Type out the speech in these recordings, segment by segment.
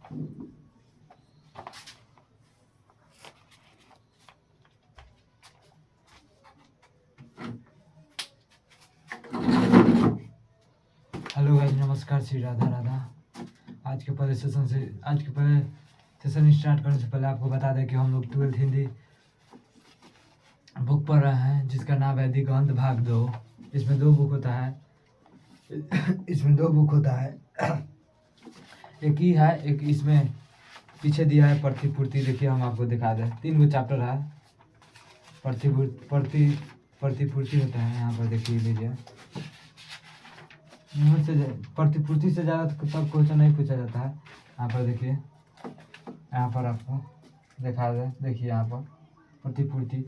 Hello guys, नमस्कार, श्री राधा राधा। आज के पहले सेशन स्टार्ट करने से पहले आपको बता दें कि हम लोग 12th हिंदी बुक पढ़ रहे हैं, जिसका नाम है दिगंत भाग 2। इसमें दो बुक होता है। एक ही है, एक इसमें पीछे दिया है प्रतिपूर्ति। देखिए, हम आपको दिखा दें, 3 गो चैप्टर है। प्रतिपूर्ति होता है यहाँ पर, देखिए लीजिए। प्रतिपूर्ति से ज़्यादा तब क्वेश्चन नहीं पूछा जाता है। यहाँ पर देखिए, यहाँ पर आपको दिखा दें, देखिए यहाँ पर प्रतिपूर्ति।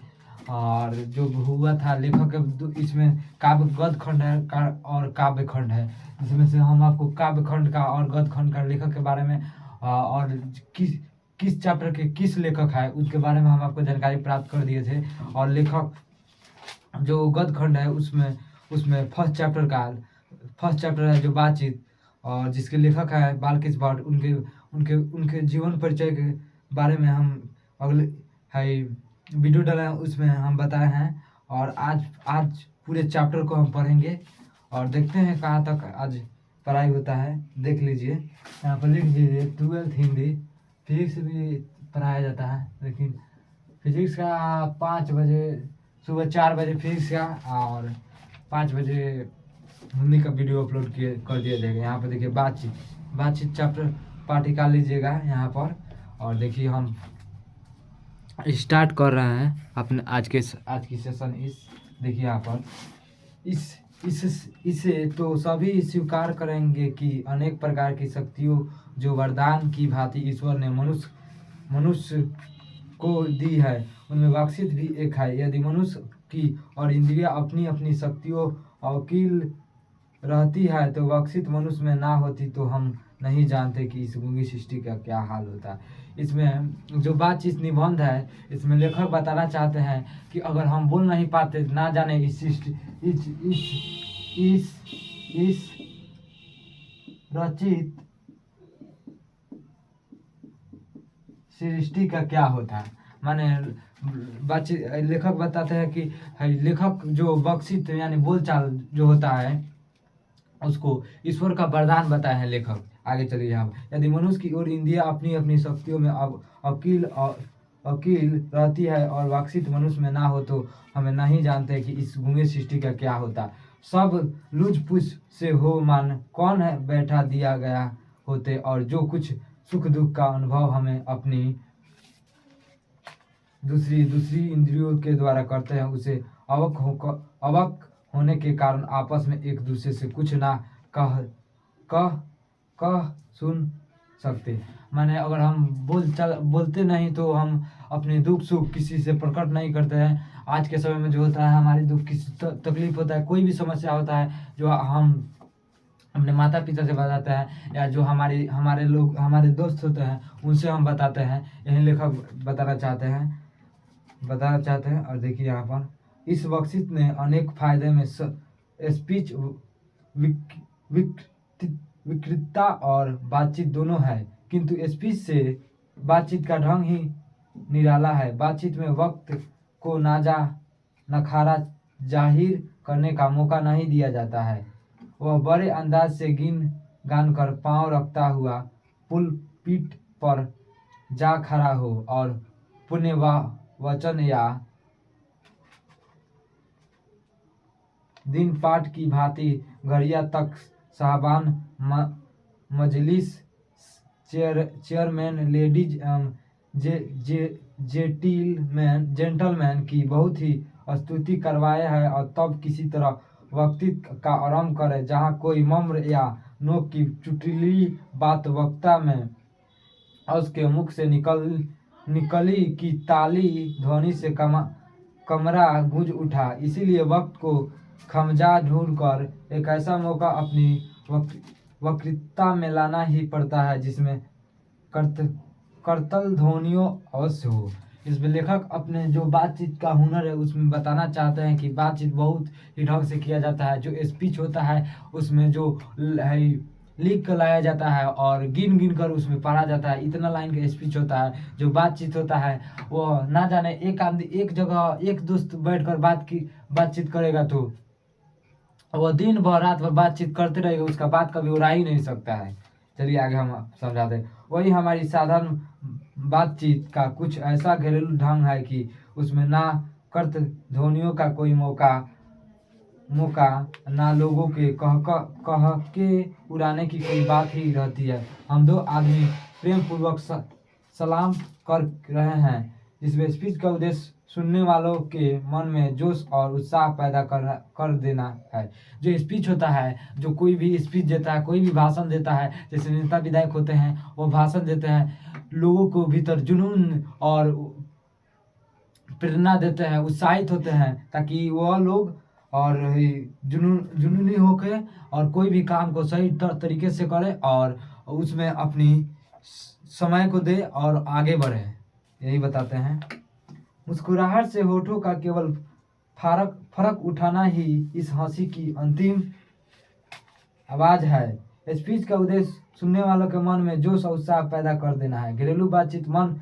और जो हुआ था लेखक इसमें काव्य गद्य खंड है और काव्य खंड है। इसमें से हम आपको काव्य खंड का और गद्य खंड का लेखक के बारे में और किस चैप्टर के किस लेखक है उसके बारे में हम आपको जानकारी प्राप्त कर दिए थे। और लेखक जो गद्य खंड है उसमें फर्स्ट चैप्टर है जो बातचीत, और जिसके लेखक है बालकृष्ण भट्ट। उनके जीवन परिचय के बारे में हम अगले वीडियो डाले हैं, उसमें हम बताए हैं। और आज पूरे चैप्टर को हम पढ़ेंगे और देखते हैं कहाँ तक आज पढ़ाई होता है। देख लीजिए, यहाँ पर लिख दीजिए 12th हिंदी। फिजिक्स भी पढ़ाया जाता है, लेकिन फिजिक्स का 5 बजे सुबह 4 बजे फिजिक्स का और 5 बजे हिंदी का वीडियो अपलोड कर दिया जाएगा। यहाँ पर देखिए बातचीत चैप्टर पार्ट निकाल लीजिएगा यहाँ पर। और देखिए, हम स्टार्ट कर रहे हैं अपने आज की सेशन। देखिए यहाँ पर इसे तो सभी स्वीकार करेंगे कि अनेक प्रकार की शक्तियों जो वरदान की भांति ईश्वर ने मनुष्य को दी है, उनमें वाक्सित भी एक है। यदि मनुष्य की और इंद्रियां अपनी अपनी शक्तियों अवकील रहती है तो वाक्सित मनुष्य में ना होती, तो हम नहीं जानते कि इस गूंगी सृष्टि का क्या हाल होता है। इसमें जो बातचीत निबंध है, इसमें लेखक बताना चाहते हैं कि अगर हम बोल नहीं पाते, ना जाने इस रचित सृष्टि का क्या होता है। माने बातचीत लेखक बताते हैं कि लेखक जो बख्शित यानी बोलचाल जो होता है उसको ईश्वर का वरदान बताए हैं लेखक। आगे चलिए, यहाँ यदि मनुष्य की ओर इंद्रियां अपनी अपनी शक्तियों में अकील रहती है और वाक्सित मनुष्य में ना हो, तो हमें नहीं जानते कि इस गूंगे सृष्टि का क्या होता। सब लुझ पुछ से हो मान कौन है बैठा दिया गया होते, और जो कुछ सुख दुख का अनुभव हमें अपनी दूसरी इंद्रियों के द्वारा करते हैं, उसे अवक होने के कारण आपस में एक दूसरे से कुछ ना कह सुन सकते। माने अगर हम बोलते नहीं तो हम अपने दुख सुख किसी से प्रकट नहीं करते हैं। आज के समय में जो होता है, हमारी दुख किसी तकलीफ होता है, कोई भी समस्या होता है, जो हम अपने माता पिता से बताते हैं या जो हमारे दोस्त होते हैं उनसे हम बताते हैं। यही लेखक बताना चाहते हैं। और देखिए यहाँ पर इस बख्शित ने अनेक फायदे में स्पीच विकृतता और बातचीत दोनों है, किंतु स्पीच से बातचीत का ढंग ही निराला है। बातचीत में वक्त को नखारा जाहिर करने का मौका नहीं दिया जाता है। वह बड़े अंदाज से गान कर पांव रखता हुआ पुलपिट पर जा खड़ा हो और पुण्य वचन या दिन पाठ की भांति घड़िया तक साहबान मजलिस चेयरमैन लेडीज जेंटलमैन की बहुत ही स्तुति करवाया है, और तब किसी तरह वक्तृत्व का आरंभ करे जहाँ कोई मम्र या नोक की चुटली बात वक्ता में उसके मुख से निकली की ताली ध्वनि से कमरा गूंज उठा। इसीलिए वक्त को खमजा ढूंढ कर एक ऐसा मौका अपनी वक्तृता में लाना ही पड़ता है जिसमें करतल ध्वनियों अवश्य हो। इसमें लेखक अपने जो बातचीत का हुनर है उसमें बताना चाहते हैं कि बातचीत बहुत ही ढंग से किया जाता है। जो स्पीच होता है उसमें जो है लिख कर लाया जाता है और गिन गिन कर उसमें पढ़ा जाता है। इतना लाइन का स्पीच होता है। जो बातचीत होता है वो ना जाने एक आदमी एक जगह एक दोस्त बैठकर बातचीत करेगा तो वो दिन भर रात भर बातचीत करते रहेगा, उसका बात कभी उड़ा ही नहीं सकता है। चलिए आगे हम समझाते हैं। वही हमारी साधारण बातचीत का कुछ ऐसा घरेलू ढंग है कि उसमें ना कर्त ध्वनियों का कोई मौका ना लोगों के कह के उड़ाने की कोई बात ही रहती है। हम दो आदमी प्रेम पूर्वक सलाम कर रहे हैं, जिसमें स्पीच का उद्देश्य सुनने वालों के मन में जोश और उत्साह पैदा कर देना है। जो स्पीच होता है, जो कोई भी स्पीच देता है, कोई भी भाषण देता है, जैसे नेता विधायक होते हैं वो भाषण देते हैं, लोगों को भीतर जुनून और प्रेरणा देते हैं, उत्साहित होते हैं, ताकि वह लोग और जुनूनी होके और कोई भी काम को सही तरीके से करे और उसमें अपनी समय को दे और आगे बढ़े। यही बताते हैं। मुस्कुराहट से होठों का केवल फर्क उठाना ही इस हंसी की अंतिम आवाज है। स्पीच का उद्देश्य सुनने वालों के मन में जोश और उत्साह पैदा कर देना है। घरेलू बातचीत मन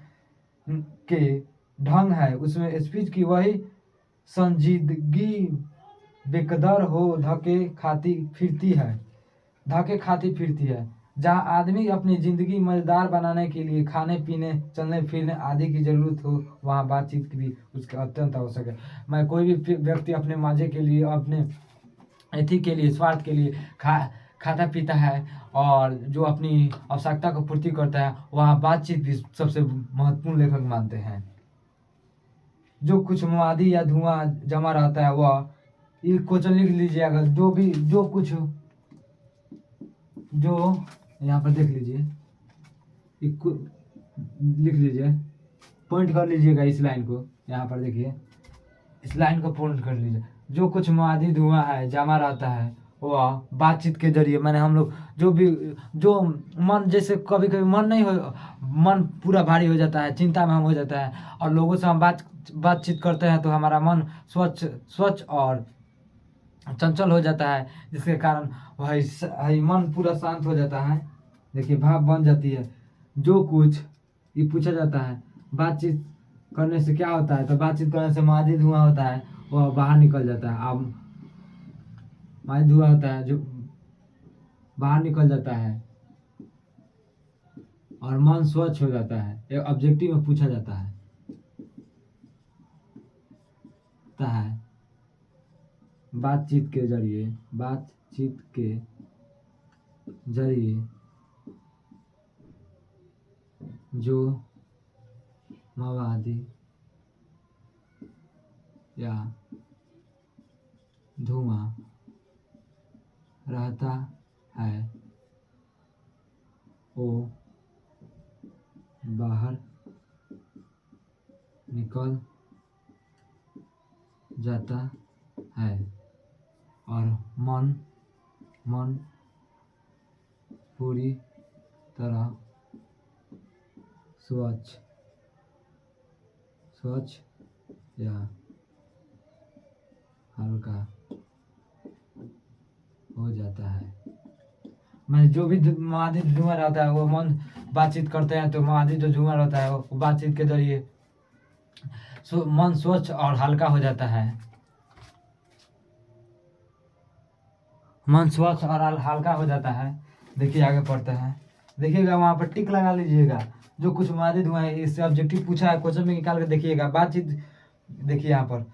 के ढंग है, उसमें स्पीच की वही संजीदगी बेकदर हो धके खाती फिरती है। जहाँ आदमी अपनी जिंदगी मजेदार बनाने के लिए खाने पीने चलने फिरने आदि की जरूरत हो, वहाँ बातचीत भी उसके अत्यंत आवश्यक है। मैं कोई भी व्यक्ति अपने मजे के लिए, अपने एथी के लिए, स्वार्थ के लिए खाता पीता है और जो अपनी आवश्यकता को पूर्ति करता है, वहाँ बातचीत भी सबसे महत्वपूर्ण लेखक मानते हैं। जो कुछ मुआदी या धुआं जमा रहता है वह, ये क्वेश्चन लिख लीजिएगा। जो यहाँ पर देख लीजिए, लिख लीजिए, पॉइंट कर लीजिएगा इस लाइन को। यहाँ पर देखिए, इस लाइन को पॉइंट कर लीजिए। जो कुछ मुआदी धुआं है जमा रहता है वह बातचीत के जरिए, मैंने हम लोग जो मन, जैसे कभी कभी मन पूरा भारी हो जाता है, चिंता में हम हो जाता है और लोगों से हम बातचीत करते हैं तो हमारा मन स्वच्छ और चंचल हो जाता है, जिसके कारण वही मन पूरा शांत हो जाता है। देखिए भाव बन जाती है। जो कुछ ये पूछा जाता है, बातचीत करने से क्या होता है, तो बातचीत करने से मादी धुआं होता है वह बाहर निकल जाता है। अब मादी धुआं होता है जो बाहर निकल जाता है और मन स्वच्छ हो जाता है। एक ऑब्जेक्टिव में पूछा जाता है बातचीत के जरिए जो मवादी या धुआं रहता है वो बाहर निकल जाता है और मन पूरी तरह स्वच्छ या हल्का हो जाता है। मैं जो भी महादी धुआं रहता है वो मन बातचीत करते हैं तो महादी जो धुआं रहता है वो बातचीत के जरिए मन स्वच्छ और हल्का हो जाता है। मन स्वच्छ और हल्का हो जाता है। देखिए आगे पढ़ते हैं, देखिएगा वहाँ पर टिक लगा लीजिएगा। जो कुछ मादी धुआं है, इससे ऑब्जेक्टिव पूछा है, क्वेश्चन में निकाल के देखिएगा। बातचीत देखिए यहाँ पर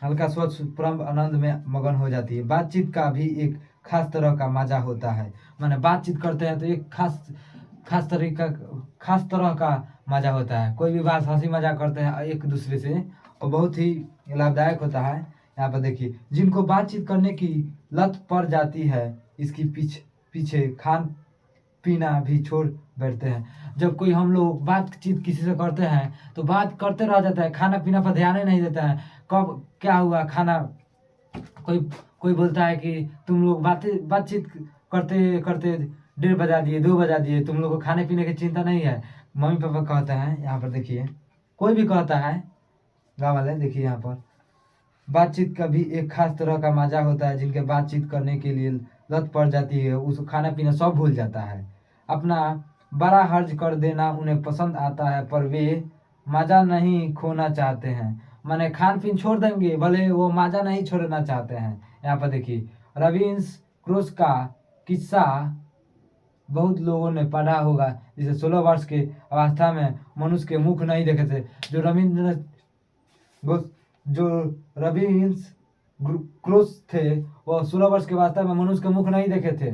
हल्का स्वच्छ परम आनंद में मगन हो जाती है। बातचीत का भी एक खास तरह का मजा होता है। माने बातचीत करते हैं तो एक खास तरह का मजा होता है। कोई भी बात हंसी मजाक करते हैं एक दूसरे से और बहुत ही लाभदायक होता है। यहाँ पर देखिए, जिनको बातचीत करने की लत पड़ जाती है इसकी पीछे खान पीना भी छोड़ बैठते हैं। जब कोई हम लोग बातचीत किसी से करते हैं तो बात करते रह जाता है, खाना पीना पर ध्यान ही नहीं देता है। कब क्या हुआ खाना, कोई बोलता है कि तुम लोग बातचीत करते करते 1:30 बजा दिए, 2 बजा दिए, तुम लोग को खाने पीने की चिंता नहीं है। मम्मी पापा कहते हैं, यहाँ पर देखिए कोई भी कहता है, गाँव वाले देखिए यहाँ पर बातचीत का भी एक खास तरह का मजा होता है। जिनके बातचीत करने के लिए लत पड़ जाती है, उसको खाना पीना सब भूल जाता है। अपना बड़ा हर्ज कर देना उन्हें पसंद आता है, पर वे मज़ा नहीं खोना चाहते हैं। माने खान पीन छोड़ देंगे, भले वो मज़ा नहीं छोड़ना चाहते हैं। यहाँ पर देखिए रविंस क्रोस का किस्सा बहुत लोगों ने पढ़ा होगा, जिसे 16 वर्ष के अवस्था में मनुष्य के मुख नहीं देखे थे। जो रविंस क्रोस थे वह 16 वर्ष के अवस्था में मनुष्य के मुख नहीं देखे थे।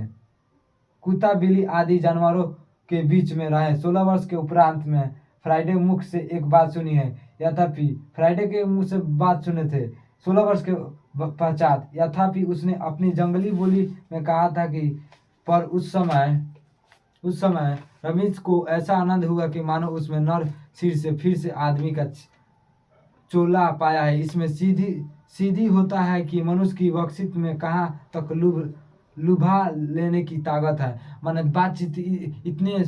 कुत्ता बिल्ली आदि जानवरों के बीच में रहे। 16 वर्ष के उपरांत में फ्राइडे मुख से एक बात सुनी है, यथापि फ्राइडे के मुंह से बात सुने थे 16 वर्ष के पश्चात। यथापि उसने अपनी जंगली बोली में कहा था कि पर उस समय रमेश को ऐसा आनंद हुआ कि मानो उसमें नर सिर से फिर से आदमी का चोला पाया है। इसमें सीधी होता है कि मनुष्य की विकसित में कहाँ तक लुभा लेने की ताकत है। माने बातचीत इतने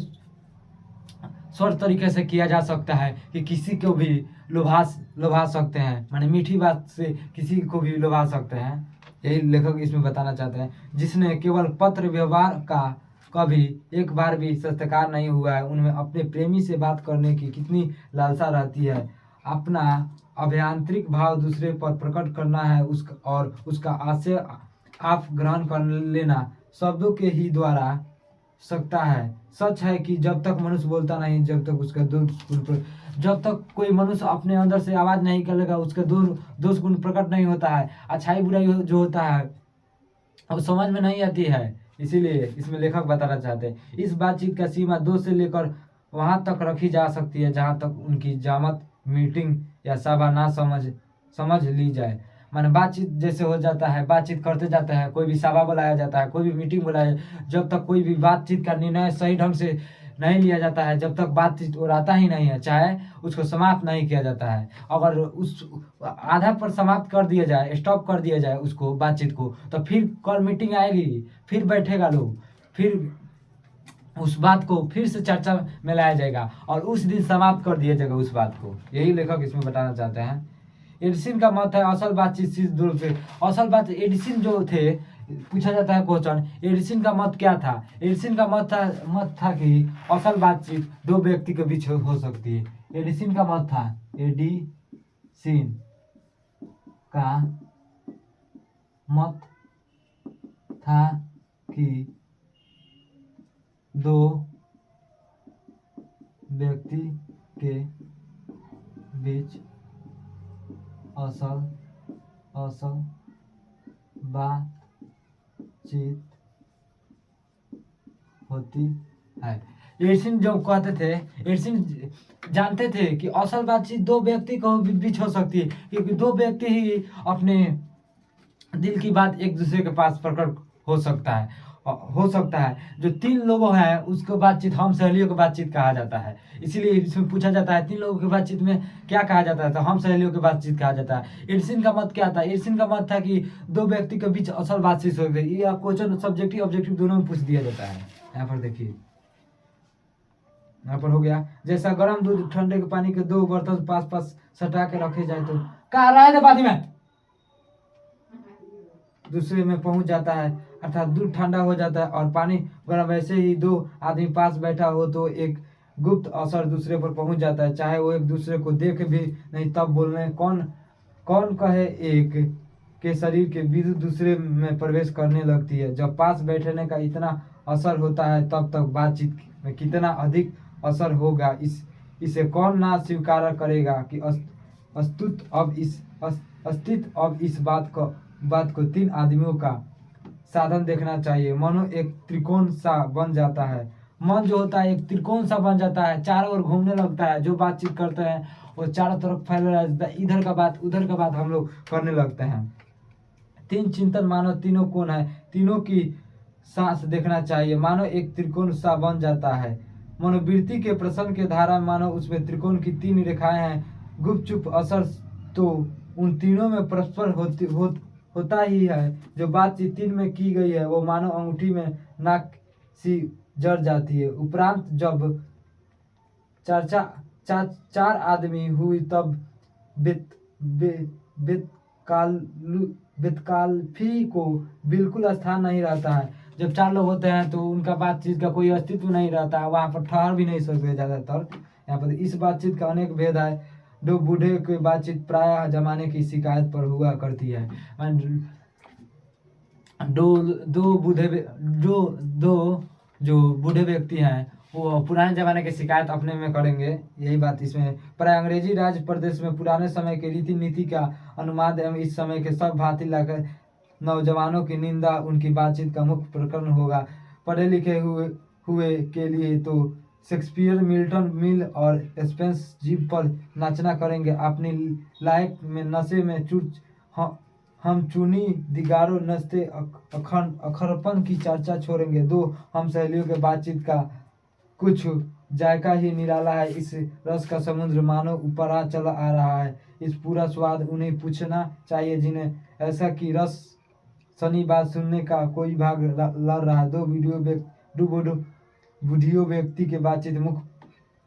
स्वर तरीके से किया जा सकता है कि किसी को भी लुभा सकते हैं। माने मीठी बात से किसी को भी लुभा सकते हैं, यही लेखक इसमें बताना चाहते हैं। जिसने केवल पत्र व्यवहार का कभी एक बार भी सत्कार नहीं हुआ है, उनमें अपने प्रेमी से बात करने की कितनी लालसा रहती है। अपना अभ्यंतरिक भाव दूसरे पर प्रकट करना है और उसका आशय आप ग्रहण कर लेना शब्दों के ही द्वारा सकता है। सच है कि जब तक मनुष्य बोलता नहीं, जब तक कोई मनुष्य अपने अंदर से आवाज नहीं करेगा, उसके दोष गुण प्रकट नहीं होता है। अच्छाई बुराई जो होता है अब समझ में नहीं आती है। इसीलिए इसमें लेखक बताना चाहते हैं इस बातचीत का सीमा 2 से लेकर वहां तक रखी जा सकती है जहां तक उनकी जामत मीटिंग या सभा ना समझ ली जाए। माने बातचीत जैसे हो जाता है, बातचीत करते जाते हैं, कोई भी सभा बुलाया जाता है, कोई भी मीटिंग बुलाया, जब तक कोई भी बातचीत का निर्णय सही ढंग से नहीं लिया जाता है, जब तक बातचीत और आता ही नहीं है, चाहे उसको समाप्त नहीं किया जाता है। अगर उस आधा पर समाप्त कर दिया जाए, स्टॉप कर दिया जाए उसको बातचीत को, तो फिर कल मीटिंग आएगी, फिर बैठेगा लोग, फिर उस बात को फिर से चर्चा में लाया जाएगा और उस दिन समाप्त कर दिया जाएगा उस बात को। यही लेखक इसमें बताना चाहते हैं। एडिसन का मत है असल बातचीत सिर्फ दूर पे असल बात। एडिसन जो थे, पूछा जाता है क्वेश्चन, एडिसन का मत क्या था? एडिसन का मत था कि असल बातचीत 2 व्यक्ति के बीच हो सकती है। एडिसन का मत था, एडिसन का मत था कि 2 व्यक्ति के बीच असल बातचीत होती है। एडिसन जो कहते थे, एडिसन जानते थे कि असल बातचीत 2 व्यक्ति के बीच हो सकती है, क्योंकि 2 व्यक्ति ही अपने दिल की बात एक दूसरे के पास प्रकट हो सकता है। जो 3 लोग हैं उसको बातचीत हम सहेलियों की बातचीत कहा जाता है। इसीलिए इसमें पूछा जाता है 3 लोगों की बातचीत में क्या कहा जाता है, तो हम सहेलियों की बातचीत कहा जाता है। एडिसन का मत क्या था? एडिसन का मत था कि 2 व्यक्ति के बीच असल बातचीत हो गई। ये क्वेश्चन सब्जेक्टिव ऑब्जेक्टिव दोनों में पूछ दिया जाता है। यहाँ पर देखिए, यहाँ पर हो गया जैसा गर्म दूध ठंडे के पानी के 2 बर्तन पास सटा के रखे जाए तो कहा रहा है पानी में दूसरे में पहुंच जाता है, अर्थात दूध ठंडा हो जाता है और पानी गर्म। वैसे ही 2 आदमी पास बैठा हो तो एक गुप्त असर दूसरे पर पहुंच जाता है, चाहे वो एक दूसरे को देख भी नहीं तब बोलने कौन कहे एक के शरीर के विद्युत दूसरे में प्रवेश करने लगती है। जब पास बैठने का इतना असर होता है तब तक बातचीत में कितना अधिक असर होगा इसे कौन ना स्वीकार करेगा कि अस्तित्व अब इस बात को 3 आदमियों का साधन देखना चाहिए। मनो एक त्रिकोण सा बन जाता है। मन जो होता है एक त्रिकोण सा बन जाता है, चारों ओर घूमने लगता है। जो बातचीत करते हैं वो चारों तरफ फैल जाता है, इधर का बात उधर का बात हम लोग करने लगते हैं। 3 चिंतन मानो तीनों कोण है, तीनों की सांस देखना चाहिए। मानो एक त्रिकोण सा बन जाता है। मनोवृत्ति के प्रश्न के धारा मानो उसमें त्रिकोण की 3 रेखाएं हैं। गुपचुप असर तो उन तीनों में परस्पर होता ही है। जो बातचीत 3 में की गई है वो मानो अंगूठी में नाक सी जड़ जाती है। उपरांत जब चर्चा 4 आदमी हुई तब बेतकाल्फी को बिल्कुल स्थान नहीं रहता है। जब 4 लोग होते हैं तो उनका बातचीत का कोई अस्तित्व नहीं रहता है, वहाँ पर ठहर भी नहीं सकते ज़्यादातर। यहाँ पर इस बातचीत का अनेक भेद है। दो बूढ़े की बातचीत प्रायः जमाने की शिकायत पर हुआ करती है। दो दो बूढ़े जो बूढ़े व्यक्ति हैं वो पुराने ज़माने की शिकायत अपने में करेंगे, यही बात इसमें। प्राय अंग्रेजी राज प्रदेश में पुराने समय के रीति नीति का अनुवाद एवं इस समय के सब भांति लाकर नौजवानों की निंदा उनकी बातचीत का मुख्य प्रकरण होगा। पढ़े लिखे हुए के लिए तो शेक्सपियर, मिल्टन, मिल और स्पेंस जीभ पर नाचना करेंगे। अपनी लायक में नशे में हम चुनी दिगारो नचते अखरपन की चर्चा छोड़ेंगे। दो हम सहेलियों के बातचीत का कुछ जायका ही निराला है। इस रस का समुद्र मानो ऊपर आ चला आ रहा है। इस पूरा स्वाद उन्हें पूछना चाहिए जिन्हें ऐसा कि रस सनी बात सुनने का कोई भाग लड़ रहा है। दो बूढ़ियों व्यक्ति के बातचीत मुख्य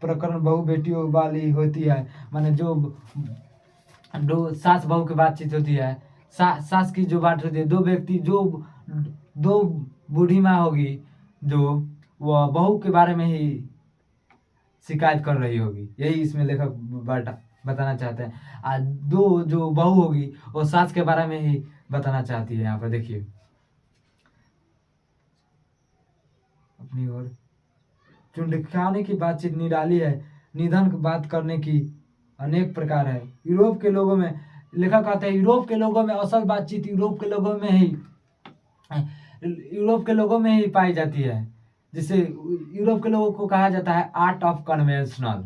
प्रकरण बहु बेटियों वाली होती है। माने जो दो सास बहू की बातचीत होती है, सास की जो बात होती है, दो बूढ़ी माँ होगी जो वह बहू के बारे में ही शिकायत कर रही होगी, यही इसमें लेखक बताना चाहते हैं। दो जो बहू होगी वो सास के बारे में ही बताना चाहती है। यहाँ पर देखिए अपनी ओर चुंडखाने की बातचीत निराली है। निधन की बात करने की अनेक प्रकार है। यूरोप के लोगों में लेखक कहते हैं यूरोप के लोगों में असल बातचीत यूरोप के लोगों में ही पाई जाती है, जिसे यूरोप के लोगों को कहा जाता है आर्ट ऑफ कन्वेंशनल।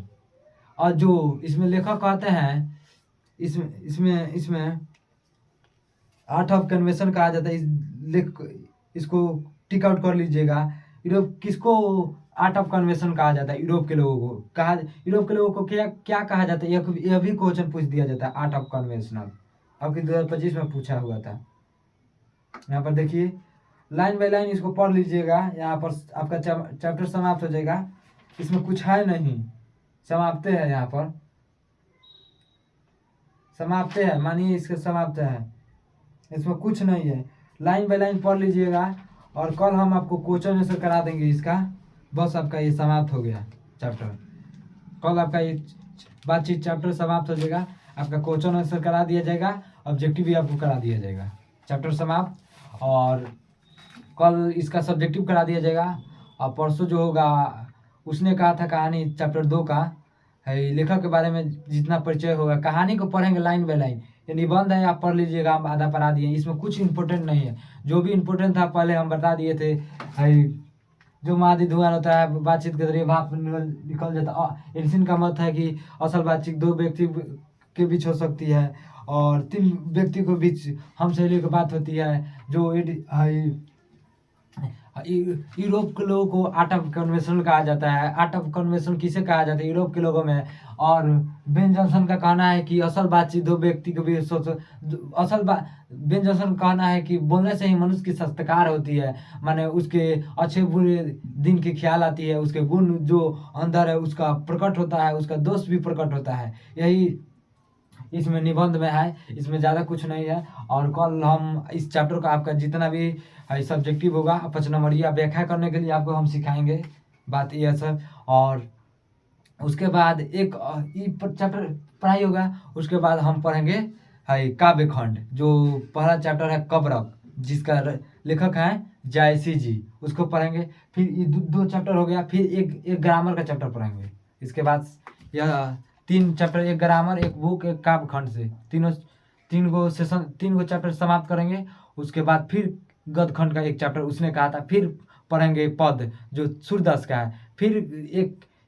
और जो इसमें लेखक कहते हैं इसमें आर्ट ऑफ कन्वेंशन कहा जाता है। इसको टिक आउट कर लीजिएगा। किसको आर्ट ऑफ कन्वेंशन कहा जाता है? यूरोप के लोगों को क्या कहा जाता है? यह भी क्वेश्चन पूछ दिया जाता है आर्ट ऑफ कन्वेंशनल, आपकी 2025 में पूछा हुआ था। यहाँ पर देखिए लाइन बाय लाइन इसको पढ़ लीजिएगा। यहाँ पर आपका चैप्टर समाप्त हो जाएगा। इसमें कुछ है नहीं, समाप्त है। यहाँ पर समाप्त है, मानिए इसका समाप्त है, इसमें कुछ नहीं है। लाइन बाय लाइन पढ़ लीजिएगा और कल हम आपको क्वेश्चन आंसर करा देंगे इसका। बस आपका ये समाप्त हो गया चैप्टर। कल आपका ये बातचीत चैप्टर समाप्त हो जाएगा। आपका क्वेश्चन आंसर करा दिया जाएगा, ऑब्जेक्टिव भी आपको करा दिया जाएगा। चैप्टर समाप्त। और कल इसका सब्जेक्टिव करा दिया जाएगा। और परसों जो होगा उसने कहा था कहानी चैप्टर 2 का लेखक के बारे में जितना परिचय होगा, कहानी को पढ़ेंगे लाइन बाय लाइन। ये निबंध है, आप पढ़ लीजिएगा, हम आधा पढ़ा दिए। इसमें कुछ इंपॉर्टेंट नहीं है, जो भी इंपॉर्टेंट था पहले हम बता दिए थे। जो मादी धुआं होता है बातचीत के जरिए भाप निकल जाता है। इनका मत है कि असल बातचीत 2 व्यक्ति के बीच हो सकती है और 3 व्यक्ति के बीच हम सहेलियों की बात होती है। जो यूरोप के लोगों को आर्ट ऑफ कन्वेंशन कहा जाता है। आर्ट ऑफ कन्वेंशन किसे कहा जाता है? यूरोप के लोगों में। और बेन जॉनसन का कहना है कि असल बातचीत 2 व्यक्ति के बीच बेन जॉनसन का कहना है कि बोलने से ही मनुष्य की संस्कार होती है। माने उसके अच्छे बुरे दिन की ख्याल आती है, उसके गुण जो अंदर है उसका प्रकट होता है, उसका दोष भी प्रकट होता है। यही इसमें निबंध में है, इसमें ज़्यादा कुछ नहीं है। और कल हम इस चैप्टर का आपका जितना भी सब्जेक्टिव होगा 5 नंबरिया व्याख्या करने के लिए आपको हम सिखाएंगे। बात यह सब। और उसके बाद एक चैप्टर पढ़ाई होगा। उसके बाद हम पढ़ेंगे काव्य खंड, जो पहला चैप्टर है कबरक, जिसका लेखक है जायसी जी, उसको पढ़ेंगे। फिर ये 2 चैप्टर हो गया। फिर एक ग्रामर का चैप्टर पढ़ेंगे। इसके बाद यह 3 चैप्टर, एक ग्रामर, एक बुक, एक काव्य खंड से 3 गो चैप्टर समाप्त करेंगे। उसके बाद फिर गद्य खंड का एक चैप्टर उसने कहा था। फिर पढ़ेंगे पद जो सूरदास का है। फिर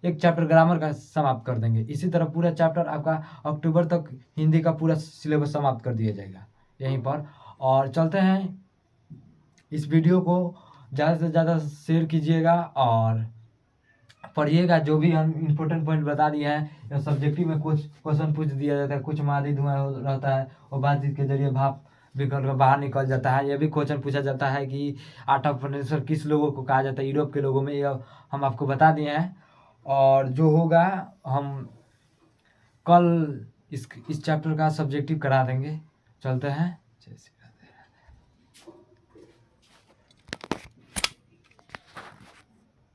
एक चैप्टर ग्रामर का समाप्त कर देंगे। इसी तरह पूरा चैप्टर आपका अक्टूबर तक हिंदी का पूरा सिलेबस समाप्त कर दिया जाएगा यहीं पर। और चलते हैं, इस वीडियो को ज़्यादा से ज़्यादा शेयर कीजिएगा और पढ़िएगा। जो भी हम इम्पोर्टेंट पॉइंट बता दिए हैं, या सब्जेक्टिव में कुछ क्वेश्चन पूछ दिया जाता है, कुछ मादी धुआं रहता है, और बातचीत के जरिए भाप निकल कर बाहर निकल जाता है। यह भी क्वेश्चन पूछा जाता है कि आर्ट ऑफ कन्वेंशन किस लोगों को कहा जाता है? यूरोप के लोगों में। यह हम आपको बता दिए हैं। और जो होगा हम कल इस चैप्टर का सब्जेक्टिव करा देंगे। चलते हैं। जय श्री राम।